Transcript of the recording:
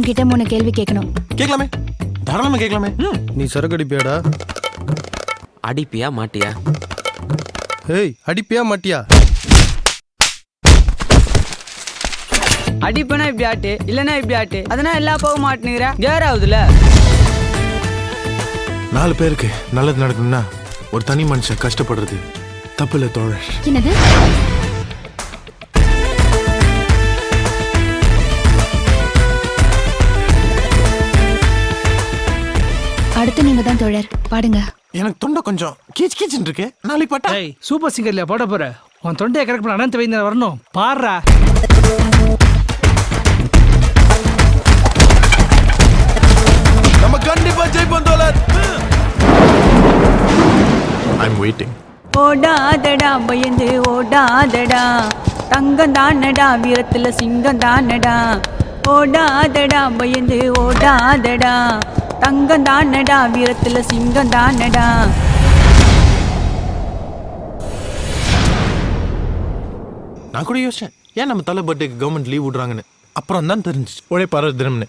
உன்கிட்ட 3 கேள்வி கேட்கணும். கேட்கலாமே, தாராளமா கேட்கலாமே. நீ சரக்கு அடிப்பியாடா? அடிப்பியா மாட்டியா? ஏய், அடிப்பியா மாட்டியா? அடிப்பனா இப்படி ஆட்டு, இல்லனா இப்படி ஆட்டு. அதனா எல்லா போக மாட்டேங்கிற. கேர் ஆகுதுல. 4 பேருக்கு நல்லது நடக்கணும்னா ஒரு தனி மனுஷன் கஷ்டப்படுறது தப்பு இல்ல தோழர். என்னது? அடுத்து நீங்க தான் தோழர், பாடுங்க. எனக்கு தொண்டை கொஞ்சம் கீச் கீச்சுன்னு இருக்கு. நாளைக்கு பாட்டா. ஏய், சூப்பர் சிங்கர்ல போட போற. உன் தொண்டையை கரெக்ட் பண்ண அனந்த வைத்தியர் வரணும். பாடுறா. நம்ம கண்டிப்பா ஜெயிப்போம் தோழர். I'm waiting. ஓடாதடா பயந்து ஓடாதடா, தங்கம் தானடா வீரத்துல சிங்கம் தானடா. ஓடாதடா பயந்து ஓடாதடா, தங்கம் தானடா வீரத்துல சிங்கம் தானடா. நான் கூட யோசிச்சேன் ஏன் நம்ம தலை பர்த்டேக்கு கவர்மெண்ட் லீவ் விடுறாங்கன்னு. அப்புறம் தான் தெரிஞ்சிச்சு உழைப்பாளர் தினம்னு.